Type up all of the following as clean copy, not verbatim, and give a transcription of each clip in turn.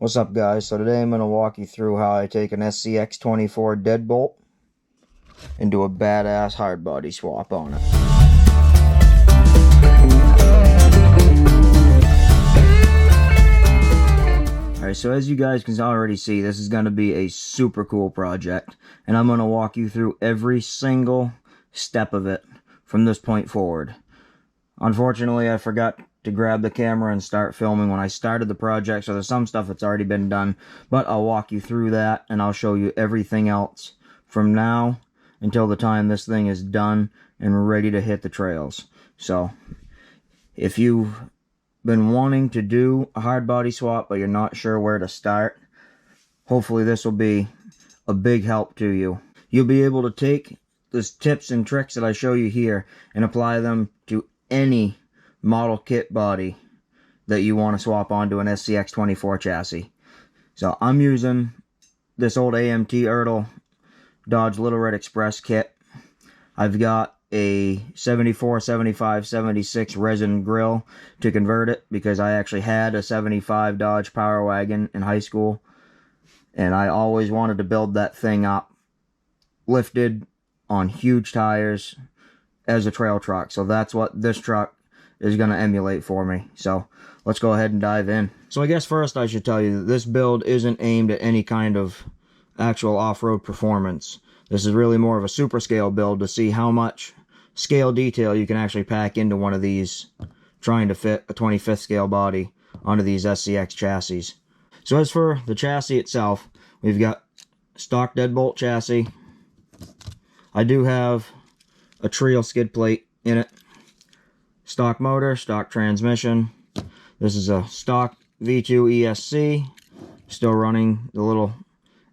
What's up, guys? So today I'm going to walk you through how I take an SCX24 deadbolt and do a badass hard body swap on it. Alright, so as you guys can already see, this is going to be a super cool project, and I'm going to walk you through every single step of it from this point forward. Unfortunately, I forgot to grab the camera and start filming when I started the project, so there's some stuff that's already been done, but I'll walk you through that and I'll show you everything else from now until the time this thing is done and ready to hit the trails. So if you've been wanting to do a hard body swap but you're not sure where to start, hopefully this will be a big help to you. You'll be able to take the tips and tricks that I show you here and apply them to any model kit body that you want to swap onto an SCX24 chassis. So I'm using this old AMT Ertl Dodge Little Red Express kit. I've got a 74, 75, 76 resin grill to convert it because I actually had a 75 Dodge Power Wagon in high school, and I always wanted to build that thing up lifted on huge tires as a trail truck. So that's what this truck is going to emulate for me. So let's go ahead and dive in. So I guess first I should tell you that this build isn't aimed at any kind of actual off-road performance. This is really more of a super scale build to see how much scale detail you can actually pack into one of these, trying to fit a 25th scale body onto these SCX chassis. So as for the chassis itself, we've got stock deadbolt chassis. I do have a Treo skid plate in it. Stock motor, stock transmission. This is a stock V2 ESC, still running the little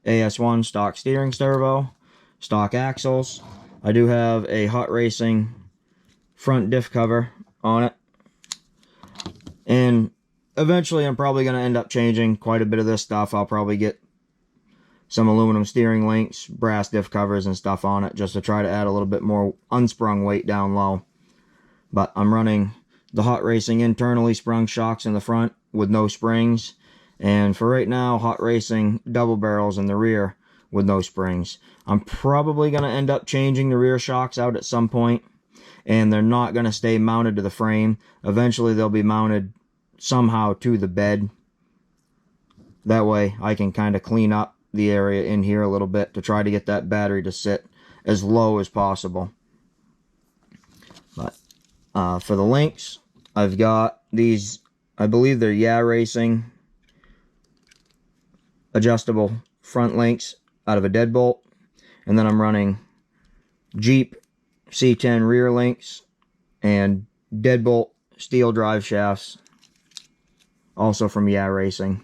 AS1 stock steering servo, stock axles. I do have a Hot Racing front diff cover on it, and eventually I'm probably going to end up changing quite a bit of this stuff. I'll probably get some aluminum steering links, brass diff covers and stuff on it just to try to add a little bit more unsprung weight down low. But I'm running the Hot Racing internally sprung shocks in the front with no springs, and for right now, Hot Racing double barrels in the rear with no springs. I'm probably going to end up changing the rear shocks out at some point, and they're not going to stay mounted to the frame. Eventually they'll be mounted somehow to the bed. That way I can kind of clean up the area in here a little bit to try to get that battery to sit as low as possible. But for the links, I've got these, I believe they're Yeah Racing adjustable front links out of a deadbolt, and then I'm running Jeep C10 rear links and deadbolt steel drive shafts, also from Yeah Racing.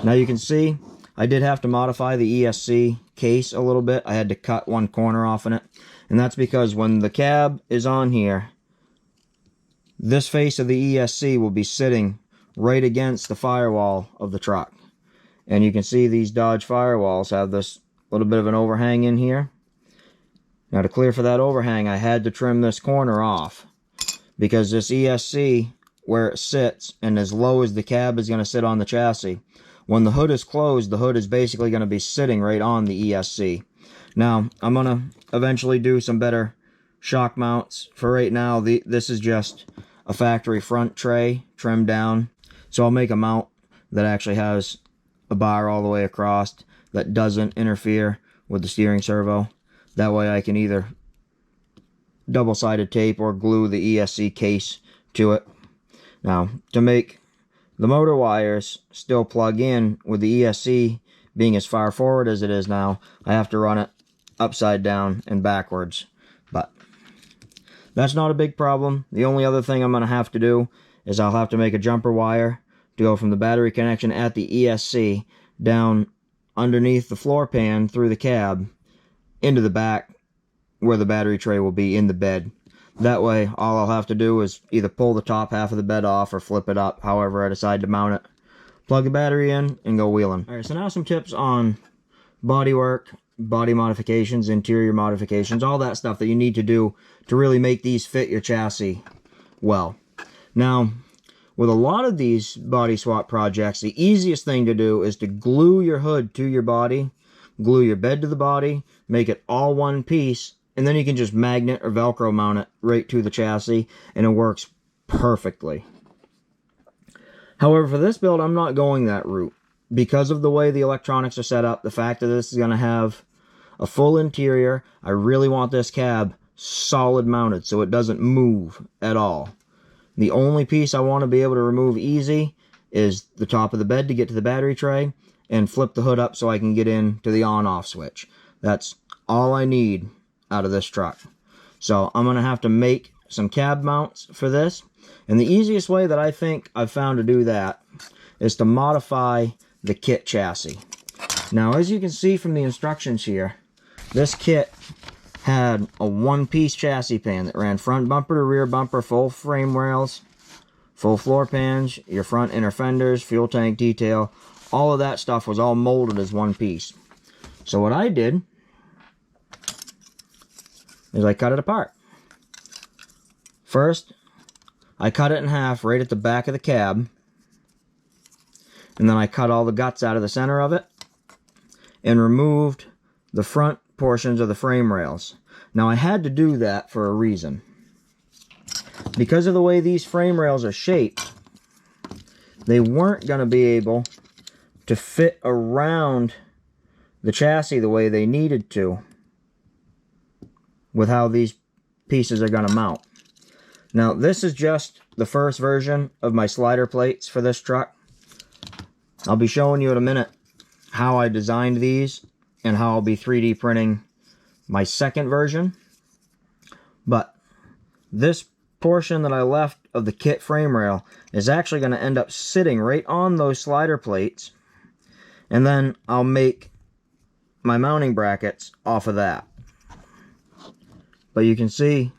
Now you can see I did have to modify the ESC case a little bit. I had to cut one corner off in it, and that's because when the cab is on here, this face of the ESC will be sitting right against the firewall of the truck. And you can see these Dodge firewalls have this little bit of an overhang in here. Now to clear for that overhang, I had to trim this corner off because this ESC, where it sits and as low as the cab is going to sit on the chassis, when the hood is closed, the hood is basically going to be sitting right on the ESC. Now, I'm going to eventually do some better shock mounts. For right now, this is just a factory front tray trimmed down. So I'll make a mount that actually has a bar all the way across that doesn't interfere with the steering servo. That way I can either double-sided tape or glue the ESC case to it. Now, to make the motor wires still plug in with the ESC being as far forward as it is now, I have to run it upside down and backwards. But that's not a big problem. The only other thing I'm going to have to do is I'll have to make a jumper wire to go from the battery connection at the ESC down underneath the floor pan through the cab into the back where the battery tray will be in the bed. That way, all I'll have to do is either pull the top half of the bed off or flip it up, however I decide to mount it. Plug the battery in and go wheeling. Alright, so now some tips on bodywork, body modifications, interior modifications, all that stuff that you need to do to really make these fit your chassis well. Now, with a lot of these body swap projects, the easiest thing to do is to glue your hood to your body, glue your bed to the body, make it all one piece, and then you can just magnet or Velcro mount it right to the chassis, and it works perfectly. However, for this build, I'm not going that route. Because of the way the electronics are set up, the fact that this is going to have a full interior, I really want this cab solid mounted so it doesn't move at all. The only piece I want to be able to remove easy is the top of the bed to get to the battery tray, and flip the hood up so I can get into the on-off switch. That's all I need out of this truck. So I'm going to have to make some cab mounts for this. And the easiest way that I think I've found to do that is to modify the kit chassis. Now, as you can see from the instructions here, this kit had a one-piece chassis pan that ran front bumper to rear bumper, full frame rails, full floor pans, your front inner fenders, fuel tank detail. All of that stuff was all molded as one piece. So what I did is I cut it apart. First, I cut it in half right at the back of the cab, and then I cut all the guts out of the center of it and removed the front portions of the frame rails. Now, I had to do that for a reason. Because of the way these frame rails are shaped, they weren't going to be able to fit around the chassis the way they needed to with how these pieces are going to mount. Now, this is just the first version of my slider plates for this truck. I'll be showing you in a minute how I designed these and how I'll be 3D printing my second version. But this portion that I left of the kit frame rail is actually going to end up sitting right on those slider plates, and then I'll make my mounting brackets off of that. But you can see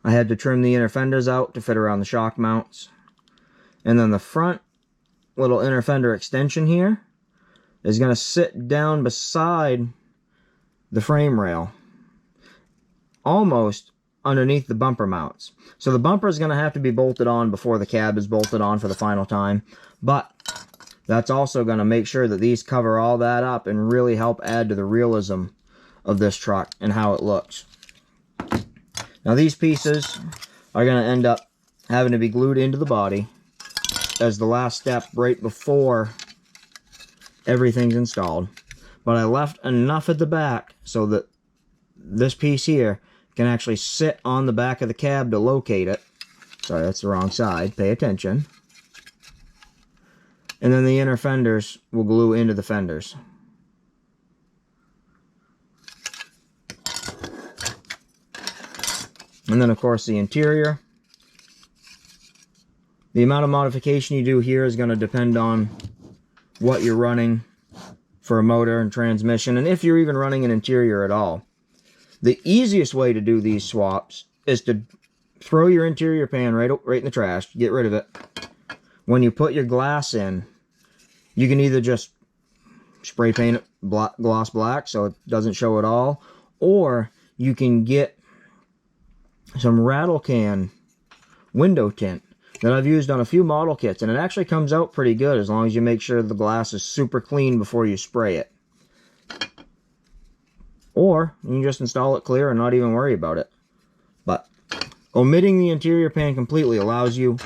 I had to trim the inner fenders out to fit around the shock mounts. And then the front little inner fender extension here is going to sit down beside the frame rail, almost underneath the bumper mounts. So the bumper is going to have to be bolted on before the cab is bolted on for the final time. But that's also going to make sure that these cover all that up and really help add to the realism of this truck and how it looks. Now, these pieces are going to end up having to be glued into the body as the last step right before everything's installed. But I left enough at the back so that this piece here can actually sit on the back of the cab to locate it. Sorry, that's the wrong side. Pay attention. And then the inner fenders will glue into the fenders. And then, of course, the interior. The amount of modification you do here is going to depend on what you're running for a motor and transmission, and if you're even running an interior at all. The easiest way to do these swaps is to throw your interior pan right in the trash, get rid of it. When you put your glass in, you can either just spray paint it gloss black so it doesn't show at all, or you can get some rattle can window tint that I've used on a few model kits, and it actually comes out pretty good as long as you make sure the glass is super clean before you spray it. Or you can just install it clear and not even worry about it. But omitting the interior pan completely allows you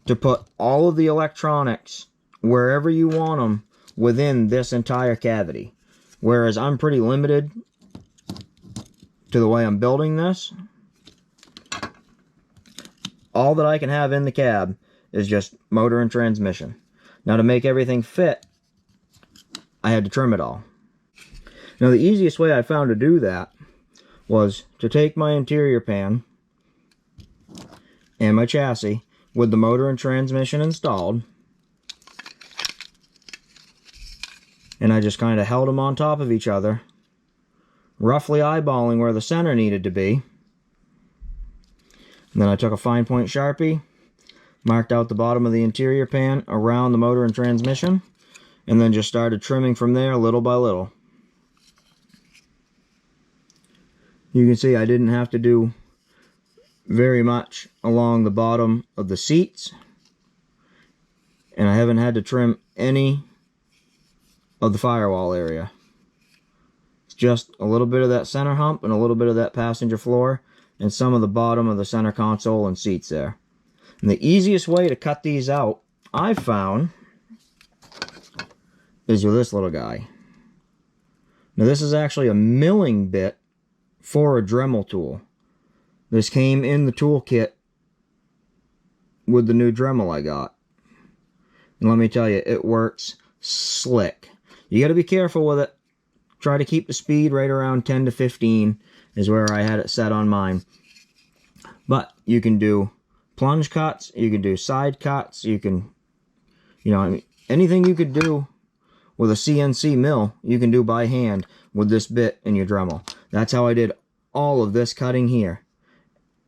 to put all of the electronics wherever you want them within this entire cavity. Whereas I'm pretty limited to the way I'm building this. All that I can have in the cab is just motor and transmission. Now, to make everything fit, I had to trim it all. Now, the easiest way I found to do that was to take my interior pan and my chassis with the motor and transmission installed, and I just kind of held them on top of each other, roughly eyeballing where the center needed to be. And then I took a fine point Sharpie, marked out the bottom of the interior pan around the motor and transmission, and then just started trimming from there little by little. You can see I didn't have to do very much along the bottom of the seats, and I haven't had to trim any of the firewall area. It's just a little bit of that center hump and a little bit of that passenger floor and some of the bottom of the center console and seats there. And the easiest way to cut these out, I've found, is with this little guy. Now this is actually a milling bit for a Dremel tool. This came in the toolkit with the new Dremel I got. And let me tell you, it works slick. You got to be careful with it. Try to keep the speed right around 10 to 15 is where I had it set on mine. But you can do plunge cuts, you can do side cuts, you can, I mean, anything you could do with a CNC mill, you can do by hand with this bit in your Dremel. That's how I did all of this cutting here.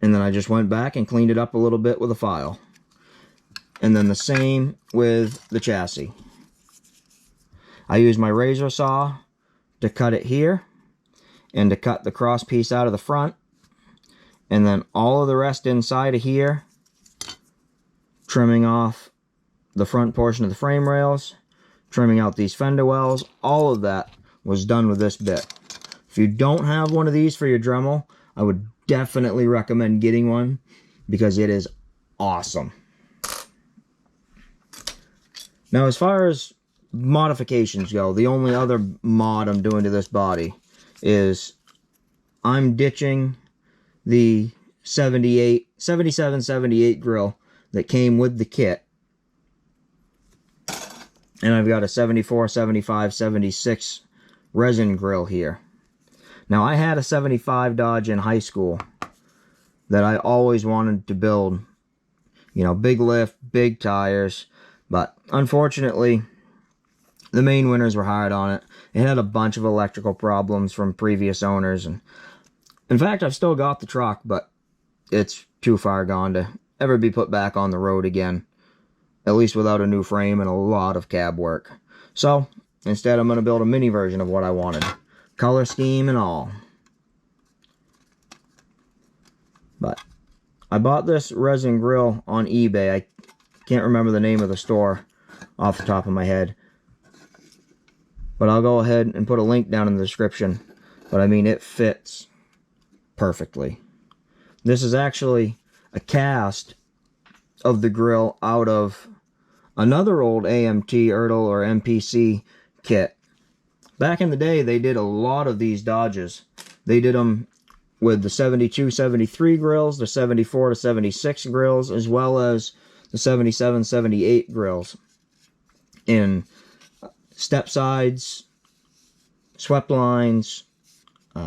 And then I just went back and cleaned it up a little bit with a file. And then the same with the chassis. I used my razor saw to cut it here and to cut the cross piece out of the front. And then all of the rest inside of here, trimming off the front portion of the frame rails, trimming out these fender wells, all of that was done with this bit. If you don't have one of these for your Dremel, I would definitely recommend getting one because it is awesome. Now, as far as modifications go, the only other mod I'm doing to this body is I'm ditching the 77-78 grill that came with the kit. And I've got a 74, 75, 76 resin grill here. Now, I had a 75 Dodge in high school that I always wanted to build. Big lift, big tires. But unfortunately, the main winters were hard on it. It had a bunch of electrical problems from previous owners. And in fact, I've still got the truck, but it's too far gone to ever be put back on the road again. At least without a new frame and a lot of cab work. So, instead I'm going to build a mini version of what I wanted. Color scheme and all. But I bought this resin grill on eBay. I can't remember the name of the store off the top of my head. But I'll go ahead and put a link down in the description. But I mean, it fits perfectly. This is actually a cast of the grill out of another old AMT, Ertl, or MPC kit. Back in the day, they did a lot of these Dodges. They did them with the 72-73 grills, the 74-76 grills, as well as the 77-78 grills. In step sides, swept lines,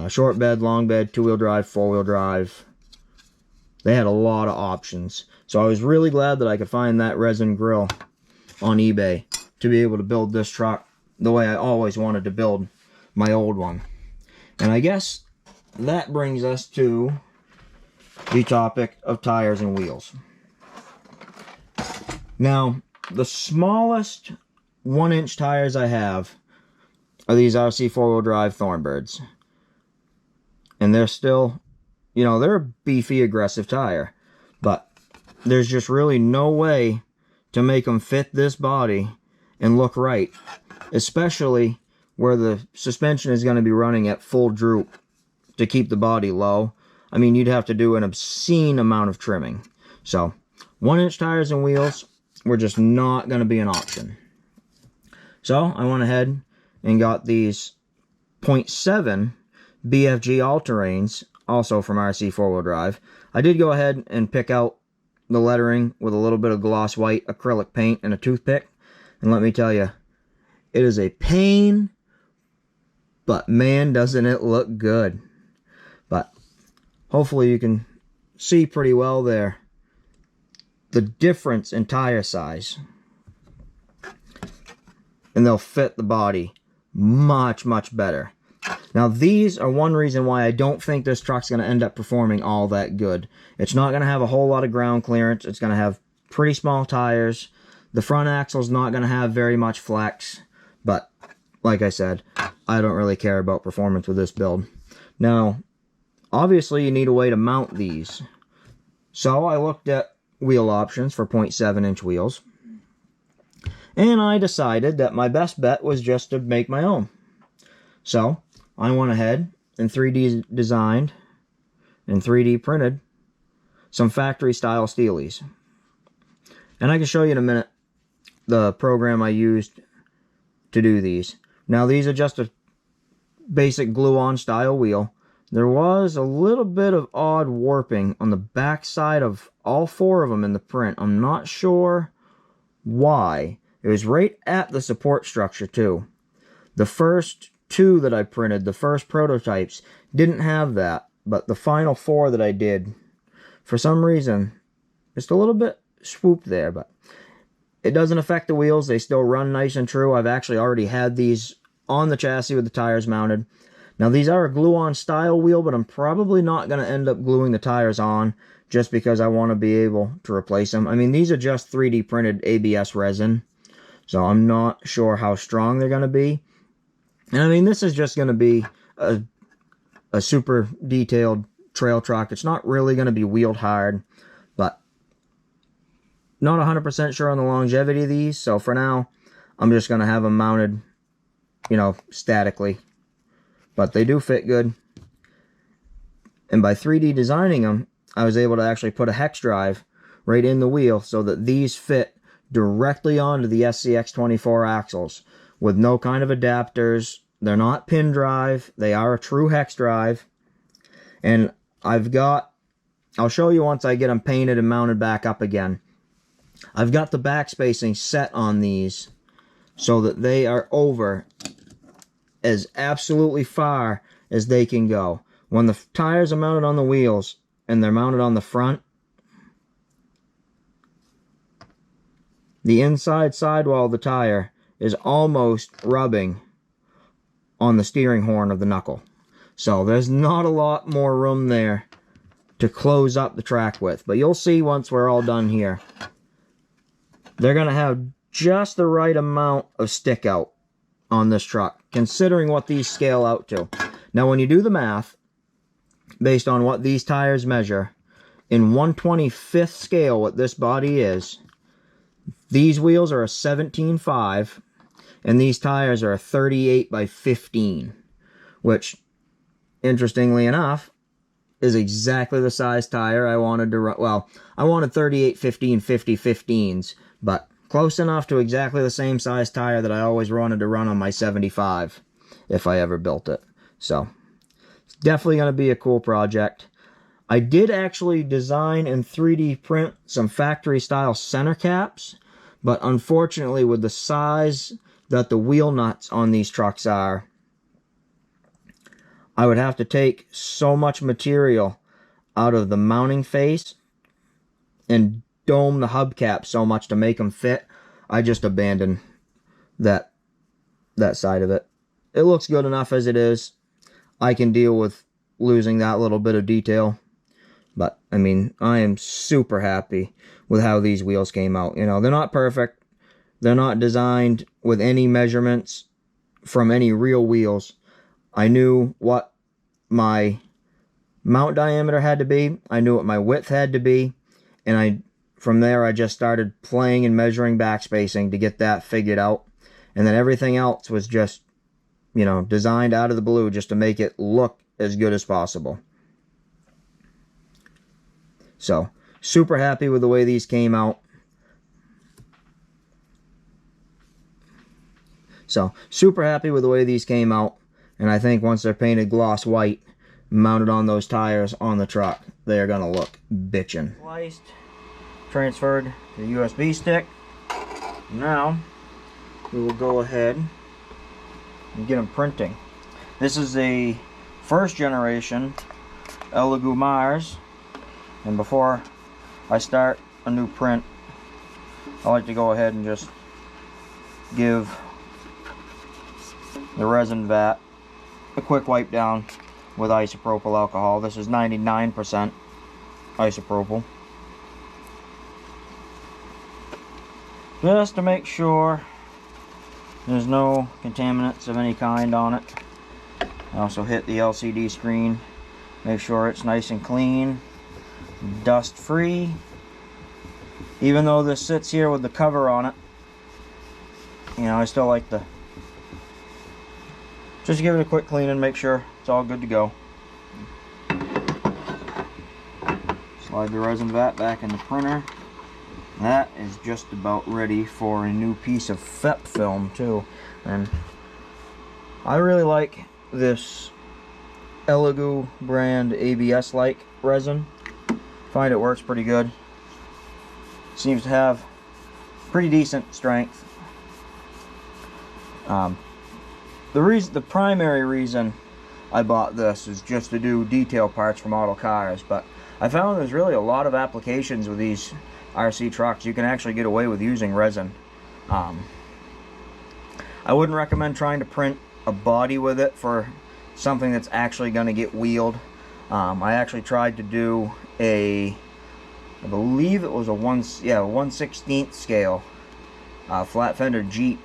short bed, long bed, two-wheel drive, four-wheel drive. They had a lot of options. So I was really glad that I could find that resin grill on eBay to be able to build this truck the way I always wanted to build my old one. And I guess that brings us to the topic of tires and wheels. Now, the smallest 1-inch tires I have are these RC 4-wheel drive Thornbirds. And they're still, they're a beefy, aggressive tire. But there's just really no way to make them fit this body and look right. Especially where the suspension is going to be running at full droop to keep the body low. I mean, you'd have to do an obscene amount of trimming. So, 1-inch tires and wheels were just not going to be an option. So, I went ahead and got these 0.7 BFG all-terrains, also from RC 4-wheel drive. I did go ahead and pick out the lettering with a little bit of gloss white acrylic paint and a toothpick. And let me tell you, it is a pain, but man, doesn't it look good. But hopefully you can see pretty well there the difference in tire size. And they'll fit the body much, much better. Now, these are one reason why I don't think this truck's going to end up performing all that good. It's not going to have a whole lot of ground clearance. It's going to have pretty small tires. The front axle's not going to have very much flex. But, like I said, I don't really care about performance with this build. Now, obviously you need a way to mount these. So I looked at wheel options for 0.7-inch wheels, and I decided that my best bet was just to make my own. So I went ahead and 3D designed and 3D printed some factory style steelies. And I can show you in a minute the program I used to do these. Now these are just a basic glue-on style wheel. There was a little bit of odd warping on the back side of all 4 of them in the print. I'm not sure why. It was right at the support structure too. The first 2 that I printed, the first prototypes, didn't have that. But the final 4 that I did, for some reason, just a little bit swooped there. But it doesn't affect the wheels. They still run nice and true. I've actually already had these on the chassis with the tires mounted. Now these are a glue-on style wheel, but I'm probably not going to end up gluing the tires on just because I want to be able to replace them. I mean, these are just 3D printed ABS resin, so I'm not sure how strong they're going to be. And I mean, this is just going to be a super detailed trail truck. It's not really going to be wheeled hard, but not 100% sure on the longevity of these. So for now, I'm just going to have them mounted, you know, statically. But they do fit good. And by 3D designing them, I was able to actually put a hex drive right in the wheel so that these fit directly onto the SCX24 axles with no kind of adapters. They're not pin drive. They are a true hex drive. And I'll show you once I get them painted and mounted back up again. I've got the back spacing set on these so that they are over as absolutely far as they can go. When the tires are mounted on the wheels and they're mounted on the front, the inside sidewall of the tire is almost rubbing on the steering horn of the knuckle. So there's not a lot more room there to close up the track with. But you'll see once we're all done here. They're going to have just the right amount of stick out on this truck, considering what these scale out to. Now when you do the math, based on what these tires measure, in 1/25th scale what this body is, these wheels are a 17.5, and these tires are a 38 by 15, which, interestingly enough, is exactly the size tire I wanted to run. Well, I wanted 38, 15, 50, 15s, but close enough to exactly the same size tire that I always wanted to run on my 75 if I ever built it. So it's definitely going to be a cool project. I did actually design and 3D print some factory style center caps, but unfortunately with the size that the wheel nuts on these trucks are, I would have to take so much material out of the mounting face and dome the hubcap so much to make them fit. I just abandoned that side of it. It looks good enough as it is. I can deal with losing that little bit of detail. But, I mean, I am super happy with how these wheels came out. You know, they're not perfect. They're not designed with any measurements from any real wheels. I knew what my mount diameter had to be. I knew what my width had to be. And from there, I just started playing and measuring back spacing to get that figured out. And then everything else was just, you know, designed out of the blue just to make it look as good as possible. So, super happy with the way these came out. And I think once they're painted gloss white, mounted on those tires on the truck, they're going to look bitchin'. Sliced, transferred to the USB stick. Now, we will go ahead and get them printing. This is a first generation Elegoo Mars. And before I start a new print, I like to go ahead and just give the resin vat a quick wipe down with isopropyl alcohol. This is 99% isopropyl. Just to make sure there's no contaminants of any kind on it. I also hit the LCD screen, make sure it's nice and clean. dust free. Even though this sits here with the cover on it, you know, I still like to just give it a quick clean and make sure it's all good to go. Slide the resin vat back in the printer. That is just about ready for a new piece of FEP film too. And I really like this Elegoo brand ABS-like resin. Find it works pretty good. Seems to have pretty decent strength. The primary reason I bought this is just to do detail parts for model cars, but I found there's really a lot of applications with these RC trucks. You can actually get away with using resin. I wouldn't recommend trying to print a body with it for something that's actually going to get wheeled. I actually tried to do I believe it was a 1/16 scale flat fender Jeep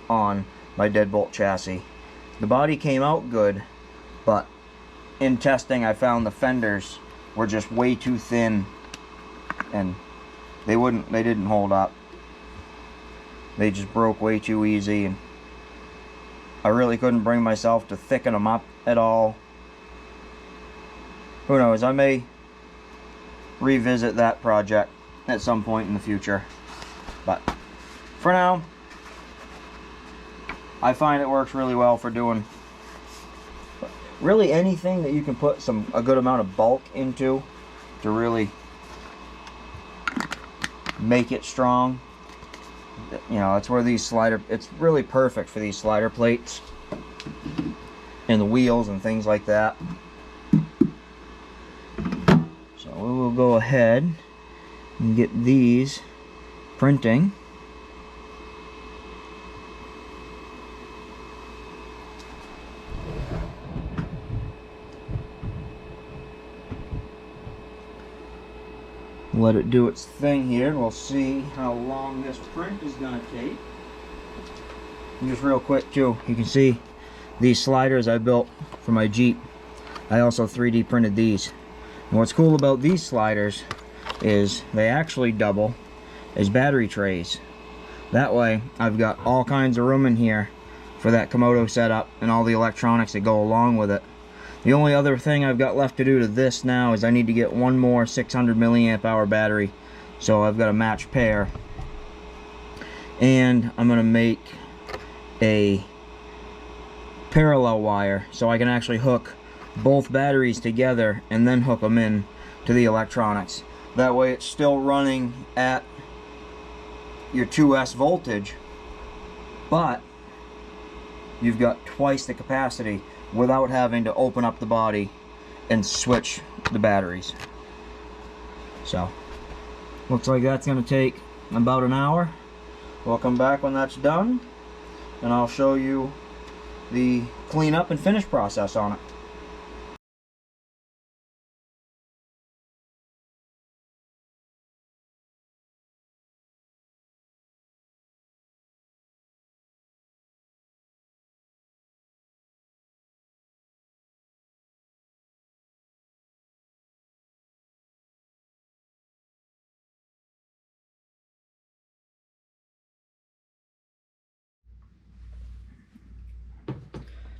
on my deadbolt chassis. The body came out good, but in testing I found the fenders were just way too thin and they didn't hold up. They just broke way too easy, and I really couldn't bring myself to thicken them up at all. Who knows, I may revisit that project at some point in the future, but for now I find it works really well for doing really anything that you can put a good amount of bulk into to really make it strong. You know, that's where it's really perfect for these slider plates and the wheels and things like that. So we will go ahead and get these printing. Let it do its thing here. We'll see how long this print is going to take. And just real quick too, you can see these sliders I built for my Jeep. I also 3D printed these. And what's cool about these sliders is they actually double as battery trays. That way I've got all kinds of room in here for that Komodo setup and all the electronics that go along with it. The only other thing I've got left to do to this now is I need to get one more 600 milliamp hour battery, so I've got a matched pair, and I'm gonna make a parallel wire so I can actually hook both batteries together and then hook them in to the electronics. That way it's still running at your 2S voltage, but you've got twice the capacity without having to open up the body and switch the batteries. So looks like that's going to take about an hour. We'll come back when that's done and I'll show you the cleanup and finish process on it.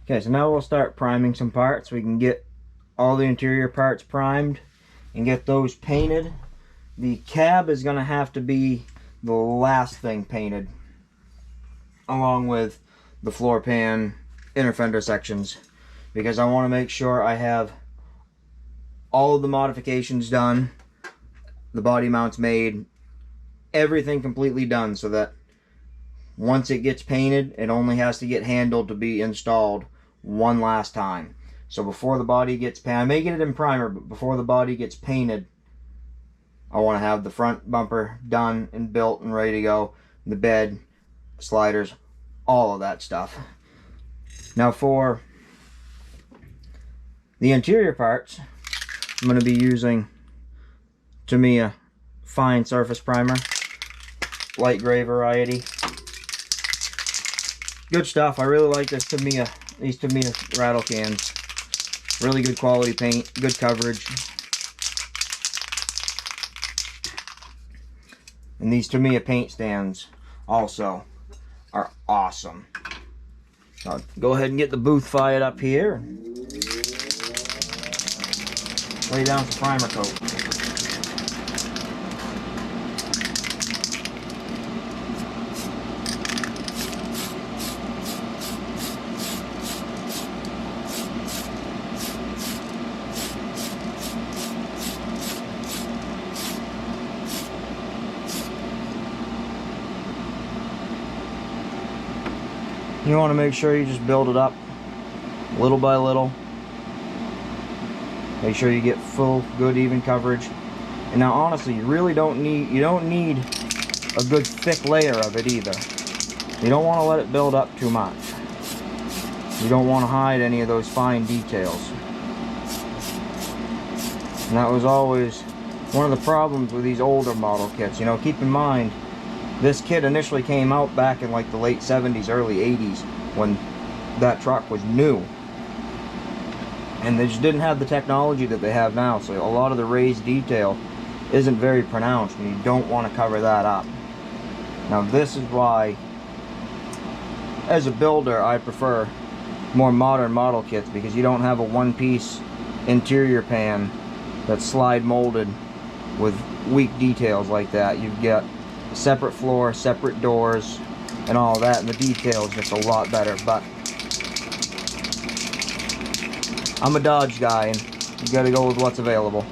Okay, so now we'll start priming some parts. We can get all the interior parts primed and get those painted. The cab is going to have to be the last thing painted, along with the floor pan, inner fender sections, because I want to make sure I have all of the modifications done, the body mounts made, everything completely done, so that once it gets painted, it only has to get handled to be installed one last time. So before the body gets painted, I may get it in primer, but before the body gets painted, I want to have the front bumper done and built and ready to go, the bed, sliders, all of that stuff. Now for the interior parts, I'm going to be using Tamiya fine surface primer, light gray variety. Good stuff. I really like this these Tamiya rattle cans. Really good quality paint, good coverage. And these Tamiya paint stands also are awesome. I'll go ahead and get the booth fired up here and lay down some primer coat. You want to make sure you just build it up little by little. Make sure you get full, good, even coverage. And now honestly, you really don't need a good thick layer of it either. You don't want to let it build up too much. You don't want to hide any of those fine details. And that was always one of the problems with these older model kits. You know, keep in mind, this kit initially came out back in like the late 70s, early 80s, when that truck was new. And they just didn't have the technology that they have now, so a lot of the raised detail isn't very pronounced, and you don't want to cover that up. Now this is why, as a builder, I prefer more modern model kits, because you don't have a one-piece interior pan that's slide molded with weak details like that. You've got separate floor, separate doors, and all that, and the detail is just a lot better. But I'm a Dodge guy, and you gotta go with what's available.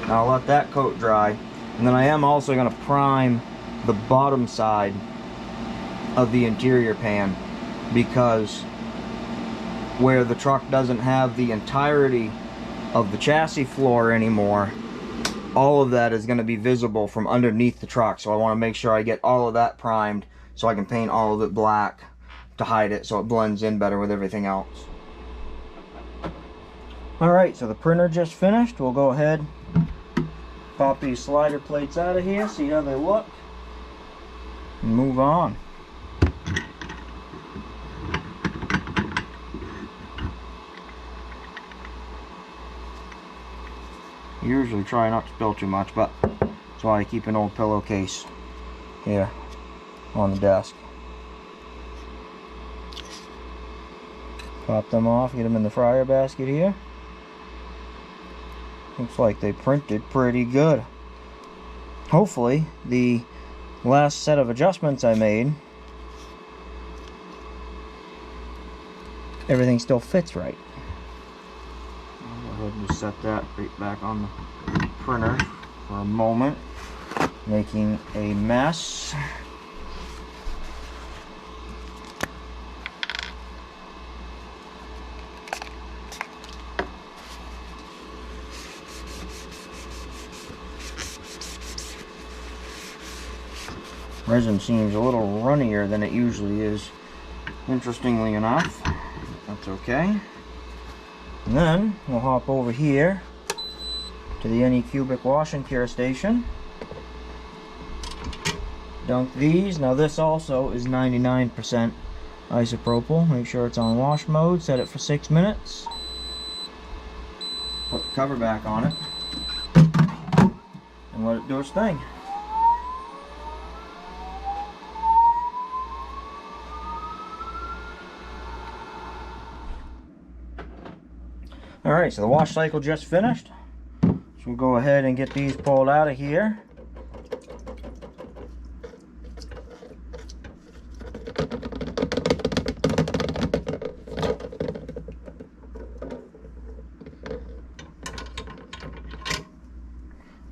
I'll let that coat dry, and then I am also going to prime the bottom side of the interior pan, because where the truck doesn't have the entirety of the chassis floor anymore, all of that is going to be visible from underneath the truck. So I want to make sure I get all of that primed so I can paint all of it black to hide it so it blends in better with everything else. Alright, so the printer just finished. We'll go ahead, pop these slider plates out of here, see how they look, and move on. Usually try not to spill too much, but that's why I keep an old pillowcase here on the desk. Pop them off, get them in the fryer basket here. Looks like they printed pretty good. Hopefully the last set of adjustments I made, everything still fits right. I'll go ahead and just set that right back on the printer for a moment, making a mess. Resin seems a little runnier than it usually is, interestingly enough. That's okay. And then we'll hop over here to the Anycubic wash and cure station. Dunk these. Now this also is 99% isopropyl. Make sure it's on wash mode. Set it for 6 minutes. Put the cover back on it and let it do its thing. Alright, so the wash cycle just finished. So we'll go ahead and get these pulled out of here.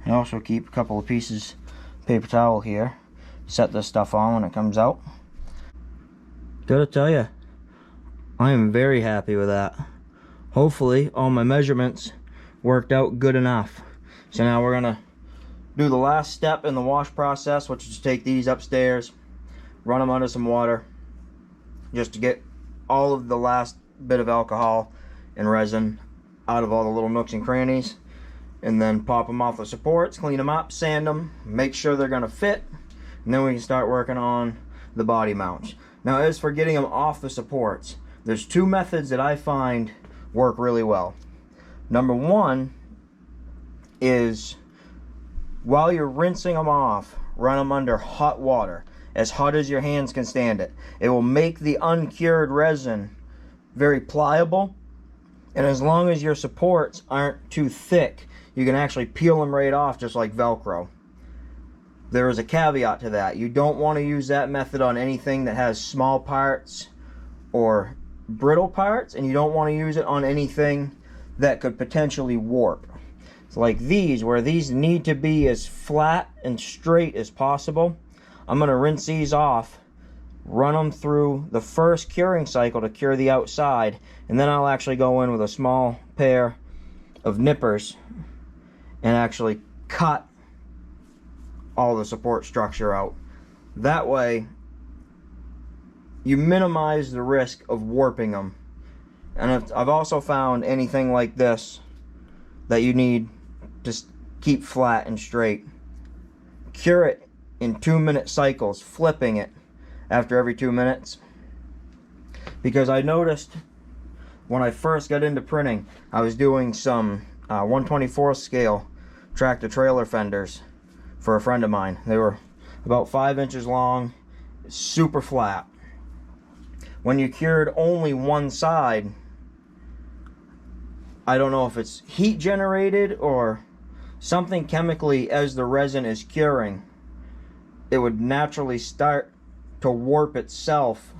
And also keep a couple of pieces of paper towel here. Set this stuff on when it comes out. Gotta tell you, I am very happy with that. Hopefully all my measurements worked out good enough. So now we're gonna do the last step in the wash process, which is to take these upstairs, run them under some water, just to get all of the last bit of alcohol and resin out of all the little nooks and crannies. and then pop them off the supports, clean them up, sand them, make sure they're going to fit, and then we can start working on the body mounts. Now, as for getting them off the supports, there's two methods that I find work really well. Number one is, while you're rinsing them off, run them under hot water, as hot as your hands can stand it. It will make the uncured resin very pliable, and as long as your supports aren't too thick, you can actually peel them right off just like Velcro. There is a caveat to that. You don't want to use that method on anything that has small parts or brittle parts, and you don't want to use it on anything that could potentially warp. It's like these, where these need to be as flat and straight as possible. I'm going to rinse these off, run them through the first curing cycle to cure the outside, and then I'll actually go in with a small pair of nippers and actually cut all the support structure out. That way you minimize the risk of warping them. And I've also found anything like this that you need to keep flat and straight, cure it in 2-minute cycles, flipping it after every 2 minutes. Because I noticed when I first got into printing, I was doing some 1/24 scale tractor trailer fenders for a friend of mine. They were about 5 inches long, super flat. When you cured only one side, I don't know if it's heat generated or something chemically, as the resin is curing, it would naturally start to warp itself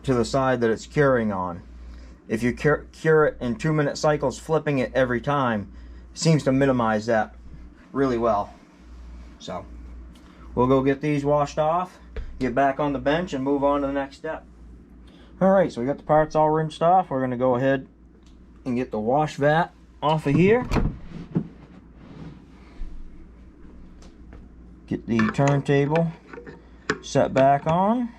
to the side that it's curing on. If you cure it in 2-minute cycles, flipping it every time, seems to minimize that really well. So we'll go get these washed off, get back on the bench, and move on to the next step. Alright, so we got the parts all rinsed off. We're going to go ahead and get the wash vat off of here. Get the turntable set back on.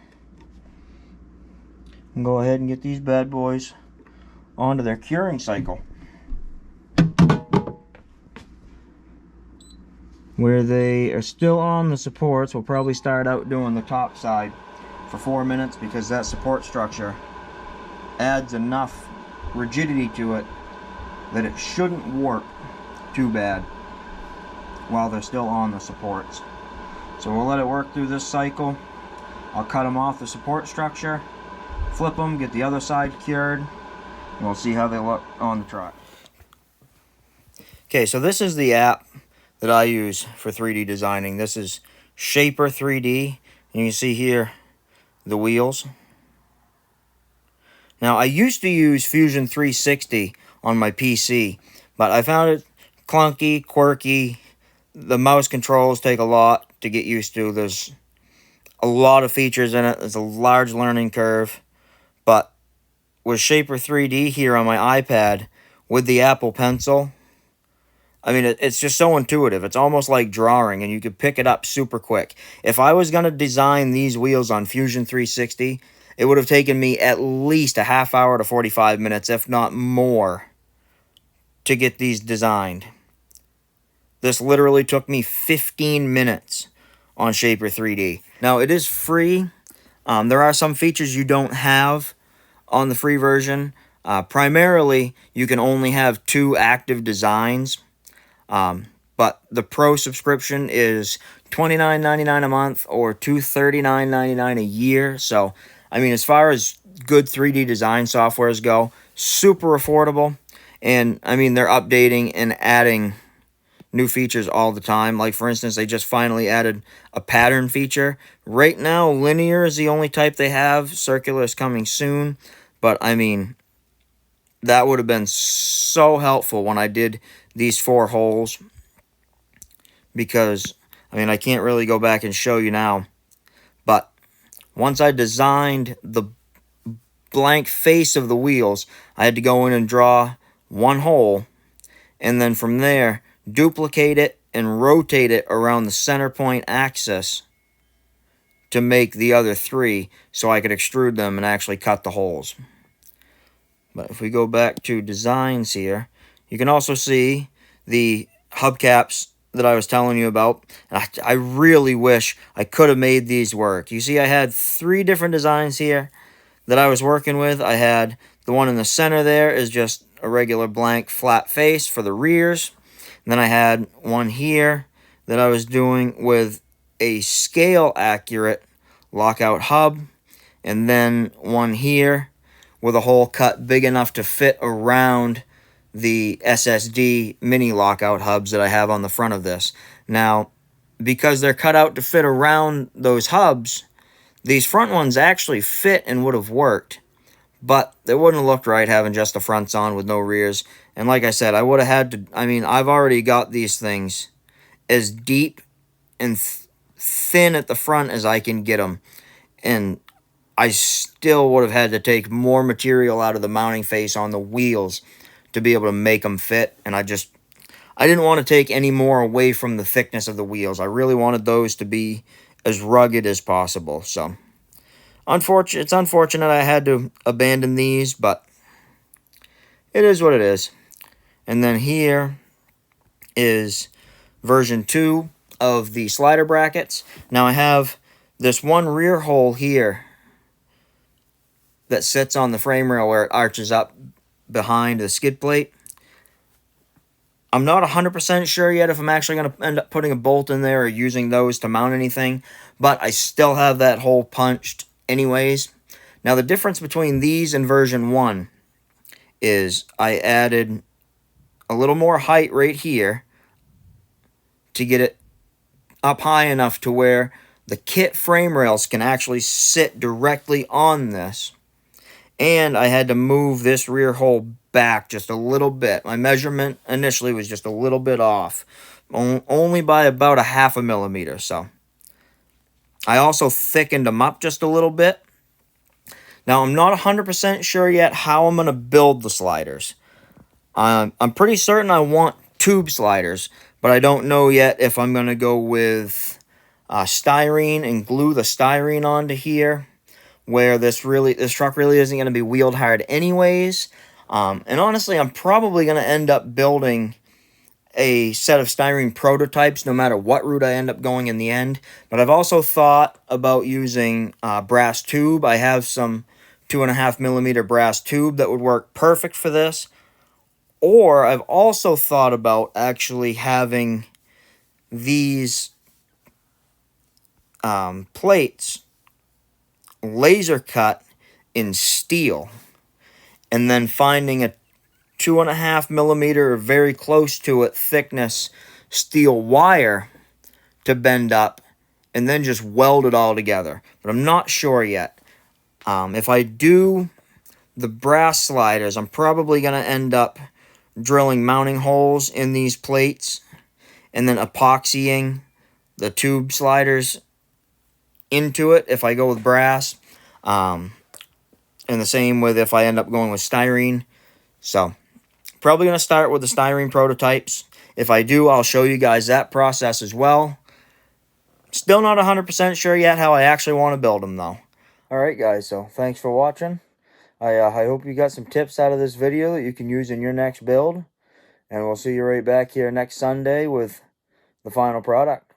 And go ahead and get these bad boys onto their curing cycle. Where they are still on the supports, we'll probably start out doing the top side for 4 minutes, because that support structure adds enough rigidity to it that it shouldn't warp too bad while they're still on the supports. So we'll let it work through this cycle. I'll cut them off the support structure, flip them, get the other side cured, and we'll see how they look on the truck. Okay, so this is the app that I use for 3D designing. This is Shaper 3D, and you can see here the wheels. Now, I used to use Fusion 360 on my PC, but I found it clunky, quirky. The mouse controls take a lot to get used to. There's a lot of features in it. There's a large learning curve. But with Shaper 3D here on my iPad, with the Apple Pencil, I mean, it's just so intuitive. It's almost like drawing, and you could pick it up super quick. If I was going to design these wheels on Fusion 360, it would have taken me at least a half hour to 45 minutes, if not more, to get these designed. This literally took me 15 minutes on Shaper 3D. Now, it is free. There are some features you don't have on the free version. Primarily, you can only have 2 active designs. But the Pro subscription is $29.99 a month or $239.99 a year. So, I mean, as far as good 3D design softwares go, super affordable. And, I mean, they're updating and adding new features all the time. Like, for instance, they just finally added a pattern feature. Right now, linear is the only type they have. Circular is coming soon. But, I mean, that would have been so helpful when I did these 4 holes, because, I mean, I can't really go back and show you now, but once I designed the blank face of the wheels, I had to go in and draw 1 hole, and then from there, duplicate it and rotate it around the center point axis to make the other 3, so I could extrude them and actually cut the holes. But if we go back to designs here, You can also see the hubcaps that I was telling you about. I really wish I could have made these work. You see, I had 3 different designs here that I was working with. I had the one in the center there is just a regular blank flat face for the rears. And then I had one here that I was doing with a scale accurate lockout hub. And then one here with a hole cut big enough to fit around the SSD mini lockout hubs that I have on the front of this. Now, because they're cut out to fit around those hubs, these front ones actually fit and would have worked, but it wouldn't have looked right having just the fronts on with no rears. And like I said, I would have had to, I mean, I've already got these things as deep and thin at the front as I can get them. And I still would have had to take more material out of the mounting face on the wheels to be able to make them fit. And I didn't want to take any more away from the thickness of the wheels. I really wanted those to be as rugged as possible. So, it's unfortunate I had to abandon these, but it is what it is. And then here is version 2 of the slider brackets. Now I have this one rear hole here that sits on the frame rail where it arches up behind the skid plate. I'm not 100% sure yet if I'm actually going to end up putting a bolt in there or using those to mount anything, but I still have that hole punched anyways. Now the difference between these and version 1 is I added a little more height right here to get it up high enough to where the kit frame rails can actually sit directly on this. And I had to move this rear hole back just a little bit. My measurement initially was just a little bit off, only by about a 0.5 millimeter. So I also thickened them up just a little bit. Now I'm not 100% sure yet how I'm going to build the sliders. I'm pretty certain I want tube sliders, but I don't know yet if I'm going to go with styrene and glue the styrene onto here, where this truck really isn't going to be wheeled hard anyways. And honestly, I'm probably going to end up building a set of styrene prototypes no matter what route I end up going in the end. But I've also thought about using brass tube. I have some 2.5 millimeter brass tube that would work perfect for this. Or I've also thought about actually having these plates laser cut in steel, and then finding a 2.5 millimeter or very close to it thickness steel wire to bend up, and then just weld it all together. But I'm not sure yet. If I do the brass sliders, I'm probably going to end up drilling mounting holes in these plates and then epoxying the tube sliders into it if I go with brass. And the same with if I end up going with styrene. So, probably going to start with the styrene prototypes. If I do, I'll show you guys that process as well. Still not 100% sure yet how I actually want to build them, though. Alright, guys, so thanks for watching. I hope you got some tips out of this video that you can use in your next build. And we'll see you right back here next Sunday with the final product.